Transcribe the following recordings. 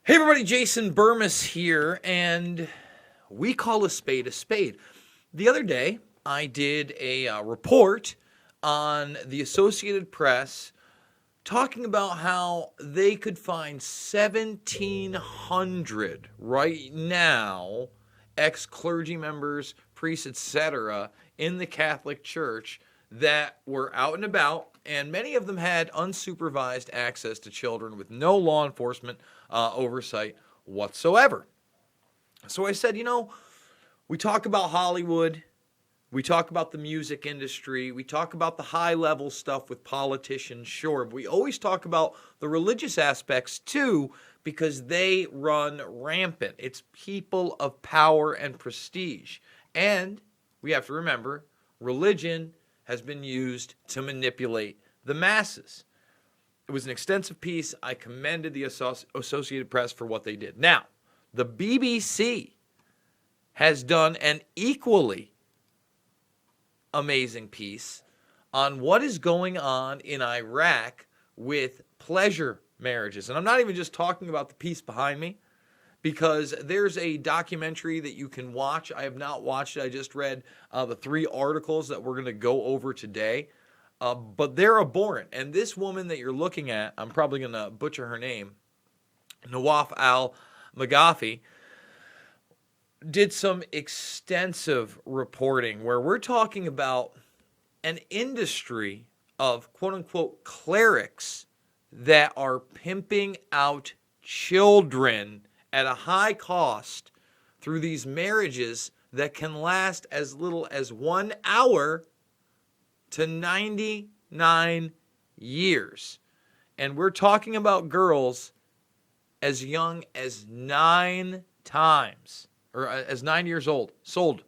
Hey everybody, Jason Burmis here, and we call a spade a spade. The other day, I did a report on the Associated Press talking about how they could find 1,700 right now ex-clergy members, priests, etc. in the Catholic Church that were out and about, and many of them had unsupervised access to children with no law enforcement oversight whatsoever. So I said, we talk about Hollywood, we talk about the music industry, we talk about the high-level stuff with politicians, sure, but we always talk about the religious aspects too, because they run rampant. It's people of power and prestige. And we have to remember, religion has been used to manipulate the masses. It was an extensive piece. I commended the Associated Press for what they did. Now, the BBC has done an equally amazing piece on what is going on in Iraq with pleasure marriages. And I'm not even just talking about the piece behind me, because there's a documentary that you can watch. I have not watched it. I just read the 3 articles that we're going to go over today. But they're abhorrent. And this woman that you're looking at, I'm probably going to butcher her name, Nawaf al-Maghafi, did some extensive reporting where we're talking about an industry of quote-unquote clerics that are pimping out children at a high cost through these marriages that can last as little as 1 hour to 99 years. And we're talking about girls as young as 9 times, or as 9 years old, sold,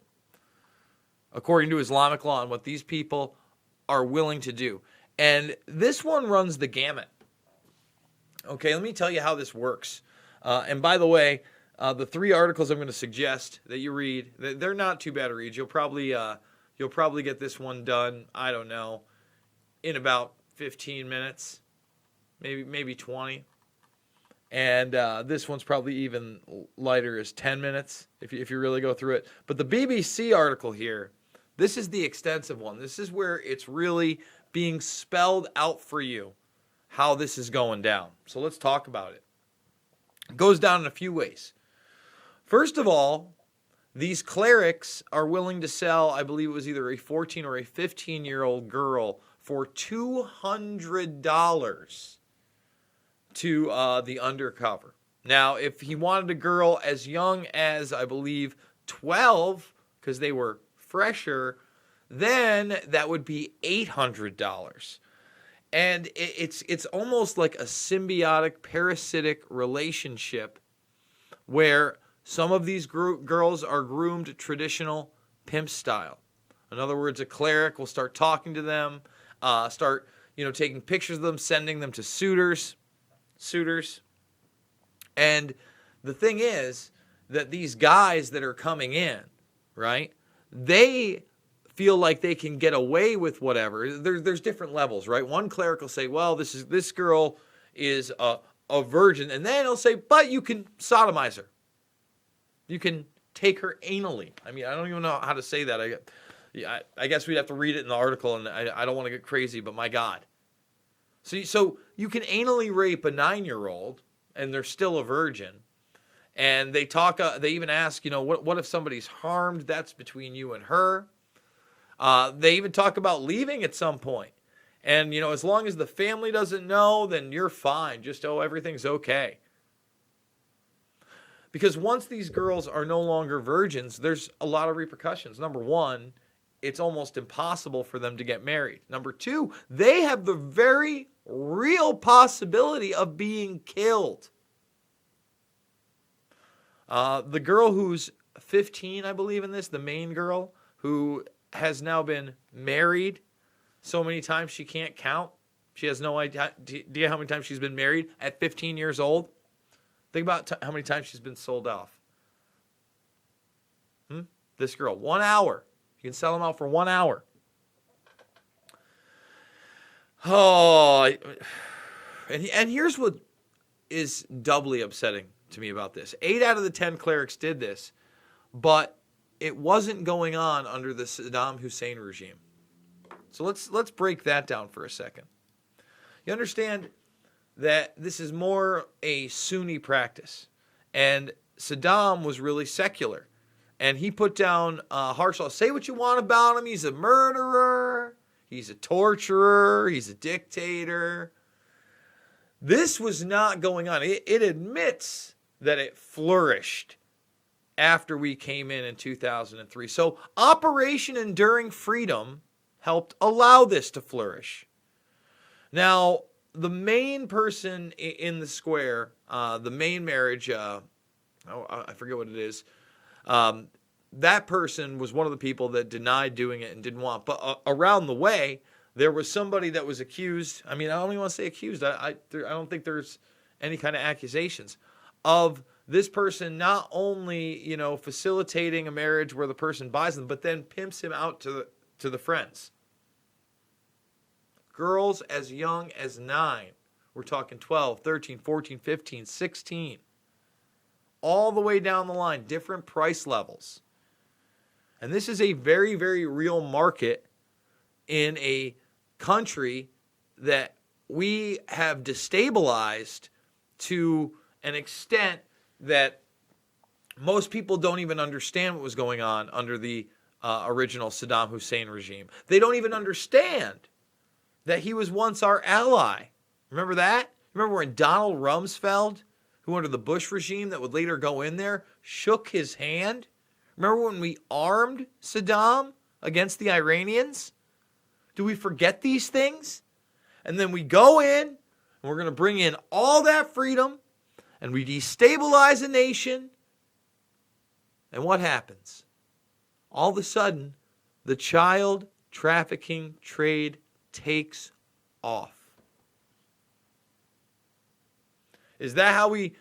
according to Islamic law, and what these people are willing to do. And this one runs the gamut. Okay, let me tell you how this works. And by the way, the 3 articles I'm going to suggest that you read, they're not too bad to read. You'll probably get this one done, I don't know, in about 15 minutes, maybe 20. And this one's probably even lighter as 10 minutes if you really go through it. But the BBC article here, this is the extensive one. This is where it's really being spelled out for you how this is going down. So let's talk about it. It goes down in a few ways. First of all, these clerics are willing to sell, I believe it was either a 14 or a 15-year-old girl for $200 to the undercover. Now, if he wanted a girl as young as, I believe, 12, because they were fresher, then that would be $800. And it's almost like a symbiotic, parasitic relationship where some of these girls are groomed traditional pimp style. In other words, a cleric will start talking to them, start taking pictures of them, sending them to suitors. And the thing is that these guys that are coming in, right, they feel like they can get away with whatever. There's different levels, right? One cleric will say, well, this girl is a virgin. And then he'll say, but you can sodomize her. You can take her anally. I mean, I don't even know how to say that. I guess we'd have to read it in the article, and I don't want to get crazy, but my God. So you can anally rape a 9-year-old, and they're still a virgin. And they talk. They even ask, what if somebody's harmed? That's between you and her. They even talk about leaving at some point. And, as long as the family doesn't know, then you're fine. Just, everything's okay. Because once these girls are no longer virgins, there's a lot of repercussions. Number one, it's almost impossible for them to get married. Number two, they have the very real possibility of being killed. The girl who's 15, I believe in this, the main girl, who has now been married so many times she can't count. She has no idea how many times she's been married at 15 years old. Think about how many times she's been sold off. This girl, 1 hour. You can sell them out for 1 hour. Oh, and here's what is doubly upsetting to me about this. 8 out of the 10 clerics did this, but it wasn't going on under the Saddam Hussein regime. So let's break that down for a second. You understand that this is more a Sunni practice, and Saddam was really secular, and he put down harsh laws. Say what you want about him. He's a murderer. He's a torturer. He's a dictator. This was not going on. It admits that it flourished after we came in 2003. So Operation Enduring Freedom helped allow this to flourish. Now, the main person in the square, the main marriage, I forget what it is, that person was one of the people that denied doing it and didn't want. But around the way, there was somebody that was accused. I mean, I don't even want to say accused. I don't think there's any kind of accusations of this person not only, facilitating a marriage where the person buys them, but then pimps him out to the friends. Girls as young as 9. We're talking 12, 13, 14, 15, 16. All the way down the line, different price levels. And this is a very, very real market in a country that we have destabilized to an extent that most people don't even understand what was going on under the original Saddam Hussein regime. They don't even understand that he was once our ally. Remember that? Remember when Donald Rumsfeld, who under the Bush regime that would later go in there, shook his hand? Remember when we armed Saddam against the Iranians? Do we forget these things? And then we go in, and we're going to bring in all that freedom, and we destabilize a nation. And what happens? All of a sudden, the child trafficking trade takes off. Is that how we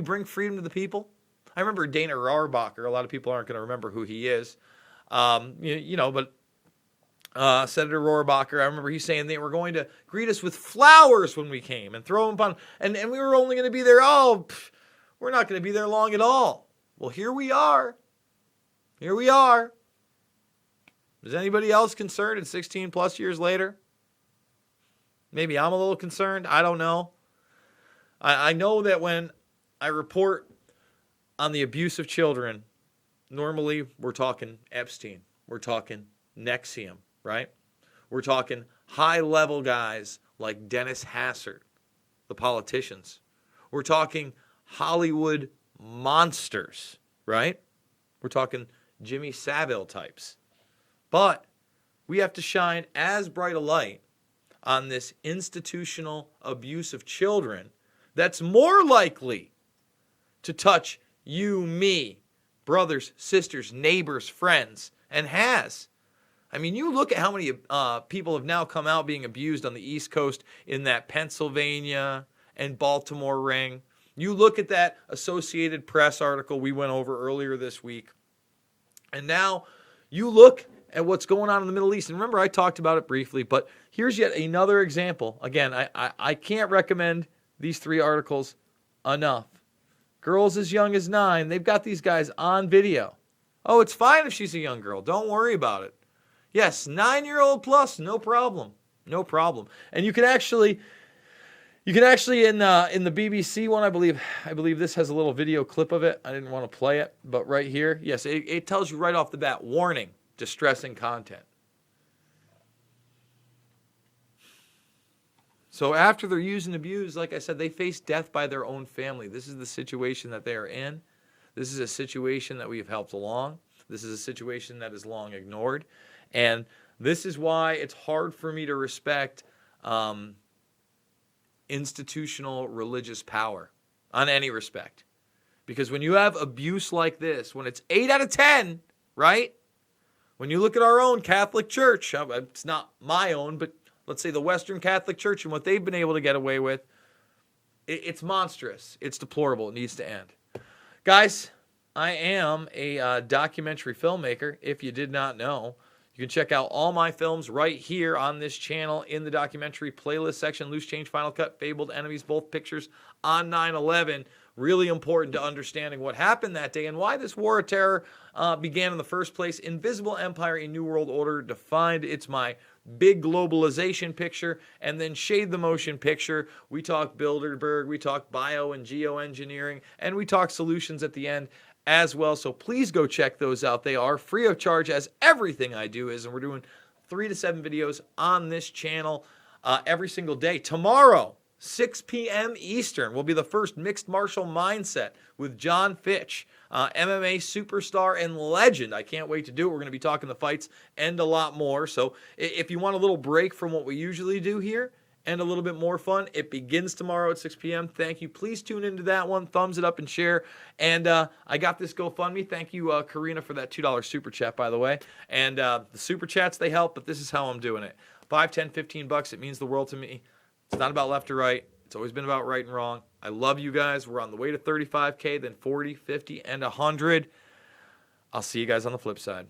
bring freedom to the people? I remember Dana Rohrabacher. A lot of people aren't going to remember who he is. But Senator Rohrabacher, I remember he saying they were going to greet us with flowers when we came and throw them upon, and we were only going to be there, we're not going to be there long at all. Well, here we are. Here we are. Is anybody else concerned? It's 16 plus years later. Maybe I'm a little concerned. I don't know. I know that when I report on the abuse of children, normally we're talking Epstein. We're talking NXIVM, right? We're talking high-level guys like Dennis Hassert, the politicians. We're talking Hollywood monsters, right? We're talking Jimmy Savile types. But we have to shine as bright a light on this institutional abuse of children that's more likely to touch you, me, brothers, sisters, neighbors, friends, and has. I mean, you look at how many people have now come out being abused on the East Coast in that Pennsylvania and Baltimore ring. You look at that Associated Press article we went over earlier this week. And now you look at what's going on in the Middle East. And remember, I talked about it briefly, but here's yet another example. Again, I can't recommend these 3 articles enough. Girls as young as 9, they've got these guys on video. Oh, it's fine if she's a young girl. Don't worry about it. Yes, 9-year-old plus, no problem. No problem. And you can actually in the BBC one, I believe this has a little video clip of it. I didn't want to play it, but right here, yes, it tells you right off the bat, warning, distressing content. So after they're used and abused, like I said, they face death by their own family. This is the situation that they are in. This is a situation that we have helped along. This is a situation that is long ignored. And this is why it's hard for me to respect institutional religious power on any respect. Because when you have abuse like this, when it's 8 out of 10, right? When you look at our own Catholic Church, it's not my own, but let's say the Western Catholic Church and what they've been able to get away with, it's monstrous. It's deplorable. It needs to end. Guys, I am a documentary filmmaker, if you did not know. You can check out all my films right here on this channel in the documentary playlist section. Loose Change, Final Cut, Fabled Enemies, both pictures on 9/11. Really important to understanding what happened that day and why this war of terror began in the first place. Invisible Empire, A New World Order Defined. It's my big globalization picture. And then Shade the Motion picture. We talk Bilderberg, we talk bio and geoengineering, and we talk solutions at the end as well. So please go check those out. They are free of charge, as everything I do is. And we're doing 3 to 7 videos on this channel every single day. Tomorrow, 6 p.m. Eastern, will be the first Mixed Martial Mindset with John Fitch, MMA superstar and legend. I can't wait to do it. We're going to be talking the fights and a lot more. So if you want a little break from what we usually do here and a little bit more fun, it begins tomorrow at 6 p.m. Thank you. Please tune into that one. Thumbs it up and share. And I got this GoFundMe. Thank you, Karina, for that $2 super chat, by the way. And the super chats, they help, but this is how I'm doing it. $5, $10, $15. It means the world to me. It's not about left or right. It's always been about right and wrong. I love you guys. We're on the way to 35K, then 40, 50, and 100. I'll see you guys on the flip side.